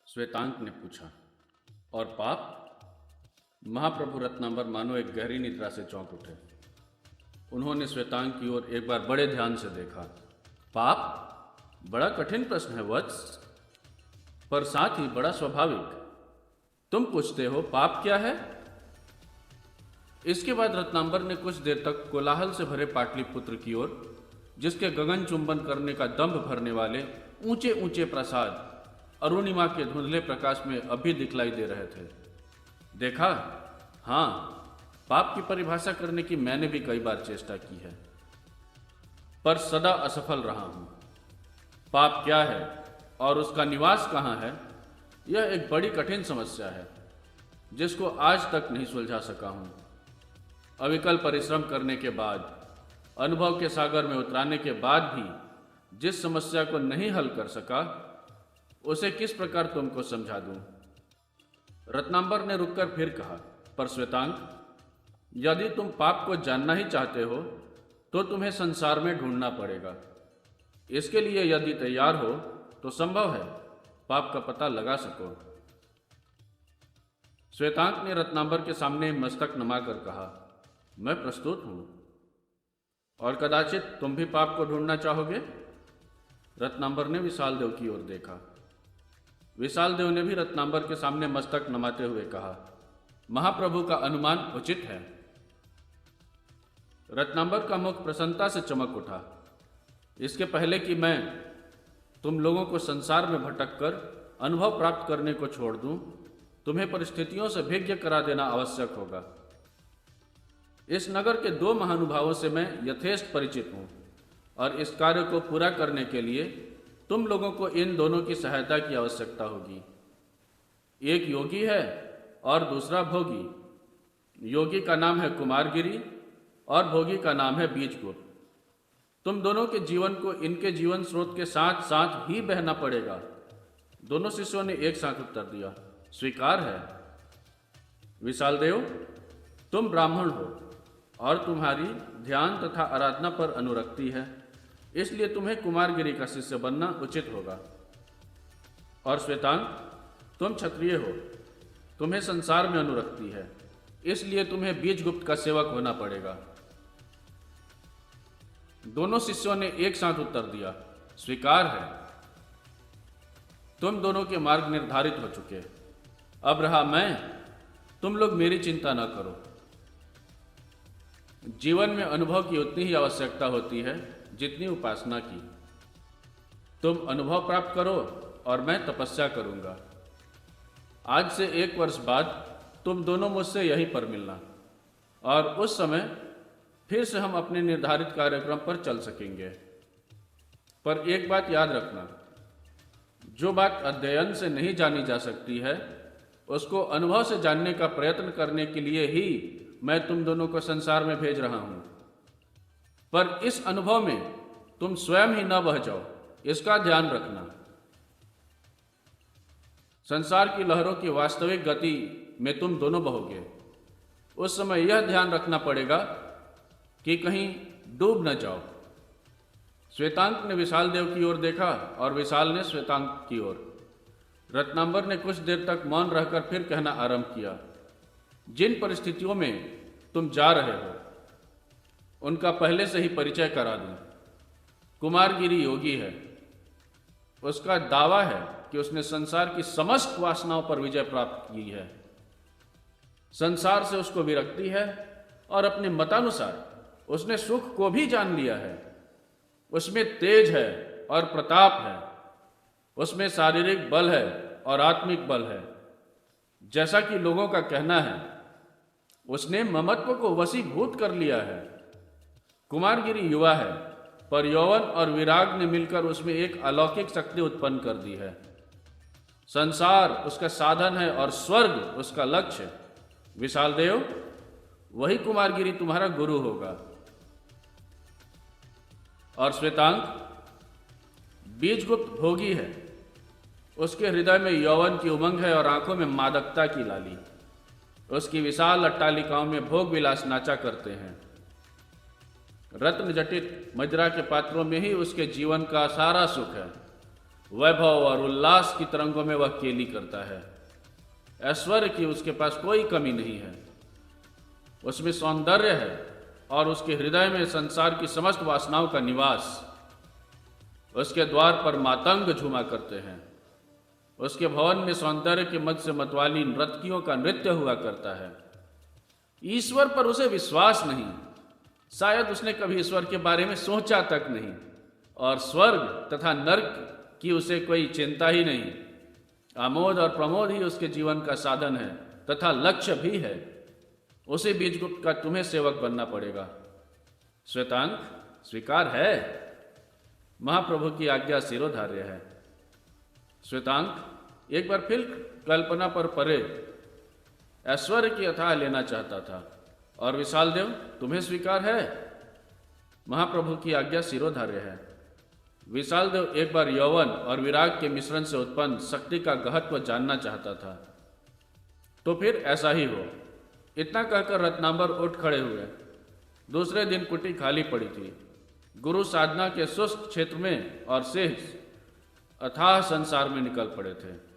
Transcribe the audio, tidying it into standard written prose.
श्वेतांक ने पूछा। और पाप? महाप्रभु रत्नांबर मानो एक गहरी निद्रा से चौंक उठे। उन्होंने श्वेतांक की ओर एक बार बड़े ध्यान से देखा। पाप? बड़ा कठिन प्रश्न है वत्स, पर साथ ही बड़ा स्वाभाविक। तुम पूछते हो पाप क्या है? इसके बाद रत्नांबर ने कुछ देर तक कोलाहल से भरे पाटलिपुत्र की ओर, जिसके गगन चुंबन करने का दंभ भरने वाले ऊंचे ऊंचे प्रासाद अरुणिमा के धुंधले प्रकाश में अभी दिखलाई दे रहे थे, देखा। हाँ, पाप की परिभाषा करने की मैंने भी कई बार चेष्टा की है, पर सदा असफल रहा हूं। पाप क्या है और उसका निवास कहाँ है, यह एक बड़ी कठिन समस्या है, जिसको आज तक नहीं सुलझा सका हूं। अविकल परिश्रम करने के बाद, अनुभव के सागर में उतराने के बाद भी जिस समस्या को नहीं हल कर सका, उसे किस प्रकार तुमको समझा दूं? रत्नांबर ने रुककर फिर कहा, पर श्वेतांक, यदि तुम पाप को जानना ही चाहते हो तो तुम्हें संसार में ढूंढना पड़ेगा। इसके लिए यदि तैयार हो तो संभव है पाप का पता लगा सको। श्वेतांक ने रत्नांबर के सामने मस्तक नमाकर कहा, मैं प्रस्तुत हूं। और कदाचित तुम भी पाप को ढूंढना चाहोगे? रत्नांबर ने विशाल देव की ओर देखा। विशाल देव ने भी रत्नांबर के सामने मस्तक नमाते हुए कहा, महाप्रभु का अनुमान उचित है। रत्नांबर का मुख प्रसन्नता से चमक उठा। इसके पहले कि मैं तुम लोगों को संसार में भटक कर अनुभव प्राप्त करने को छोड़ दूं, तुम्हें परिस्थितियों से भिज्ञ करा देना आवश्यक होगा। इस नगर के दो महानुभावों से मैं यथेष्ट परिचित हूं, और इस कार्य को पूरा करने के लिए तुम लोगों को इन दोनों की सहायता की आवश्यकता होगी। एक योगी है और दूसरा भोगी। योगी का नाम है कुमारगिरी और भोगी का नाम है बीजगुप्त। तुम दोनों के जीवन को इनके जीवन स्रोत के साथ साथ ही बहना पड़ेगा। दोनों शिष्यों ने एक साथ उत्तर दिया, स्वीकार है। विशाल देव, तुम ब्राह्मण हो और तुम्हारी ध्यान तथा आराधना पर अनुरक्ति है, इसलिए तुम्हें कुमारगिरी का शिष्य बनना उचित होगा। और श्वेतांक, तुम क्षत्रिय हो, तुम्हें संसार में अनुरक्ति है, इसलिए तुम्हें बीजगुप्त का सेवक होना पड़ेगा। दोनों शिष्यों ने एक साथ उत्तर दिया, स्वीकार है। तुम दोनों के मार्ग निर्धारित हो चुके, अब रहा मैं। तुम लोग मेरी चिंता न करो। जीवन में अनुभव की उतनी ही आवश्यकता होती है जितनी उपासना की। तुम अनुभव प्राप्त करो और मैं तपस्या करूंगा। आज से 1 वर्ष बाद तुम दोनों मुझसे यहीं पर मिलना, और उस समय फिर से हम अपने निर्धारित कार्यक्रम पर चल सकेंगे। पर एक बात याद रखना, जो बात अध्ययन से नहीं जानी जा सकती है, उसको अनुभव से जानने का प्रयत्न करने के लिए ही मैं तुम दोनों को संसार में भेज रहा हूं। पर इस अनुभव में तुम स्वयं ही न बह जाओ, इसका ध्यान रखना। संसार की लहरों की वास्तविक गति में तुम दोनों बहोगे। उस समय यह ध्यान रखना पड़ेगा कि कहीं डूब न जाओ। श्वेतांक ने विशाल देव की ओर देखा और विशाल ने श्वेतांक की ओर। रत्नांबर ने कुछ देर तक मौन रहकर फिर कहना आरंभ किया, जिन परिस्थितियों में तुम जा रहे हो उनका पहले से ही परिचय करा दूं। कुमारगिरी योगी है। उसका दावा है कि उसने संसार की समस्त वासनाओं पर विजय प्राप्त की है। संसार से उसको विरक्ति है और अपने मतानुसार उसने सुख को भी जान लिया है। उसमें तेज है और प्रताप है। उसमें शारीरिक बल है और आत्मिक बल है। जैसा कि लोगों का कहना है, उसने ममत्व को वशीभूत कर लिया है। कुमारगिरी युवा है, पर यौवन और विराग ने मिलकर उसमें एक अलौकिक शक्ति उत्पन्न कर दी है। संसार उसका साधन है और स्वर्ग उसका लक्ष्य। विशाल देव, वही कुमारगिरी तुम्हारा गुरु होगा। और श्वेतांक, बीजगुप्त भोगी है। उसके हृदय में यौवन की उमंग है और आंखों में मादकता की लाली। उसकी विशाल अट्टालिकाओं में भोग विलास नाचा करते हैं। रत्न जटित मदिरा के पात्रों में ही उसके जीवन का सारा सुख है। वैभव और उल्लास की तरंगों में वह केली करता है। ऐश्वर्य की उसके पास कोई कमी नहीं है। उसमें सौंदर्य है और उसके हृदय में संसार की समस्त वासनाओं का निवास। उसके द्वार पर मातंग झूमा करते हैं। उसके भवन में सौंदर्य के मध्य से मतवाली नर्तकियों का नृत्य हुआ करता है। ईश्वर पर उसे विश्वास नहीं, शायद उसने कभी ईश्वर के बारे में सोचा तक नहीं, और स्वर्ग तथा नर्क की उसे कोई चिंता ही नहीं। आमोद और प्रमोद ही उसके जीवन का साधन है तथा लक्ष्य भी है। उसी बीजगुप्त का तुम्हें सेवक बनना पड़ेगा। श्वेतांग, स्वीकार है? महाप्रभु की आज्ञा शिरोधार्य है। श्वेतांग एक बार फिर कल्पना पर परे ऐश्वर्य की अथाह लेना चाहता था। और विशाल देव, तुम्हें स्वीकार है? महाप्रभु की आज्ञा शिरोधार्य है। विशाल देव एक बार यौवन और विराग के मिश्रण से उत्पन्न शक्ति का गहत्व जानना चाहता था। तो फिर ऐसा ही हो। इतना कहकर रत्नांबर उठ खड़े हुए। दूसरे दिन कुटी खाली पड़ी थी। गुरु साधना के शुष्क क्षेत्र में और शेष अथाह संसार में निकल पड़े थे।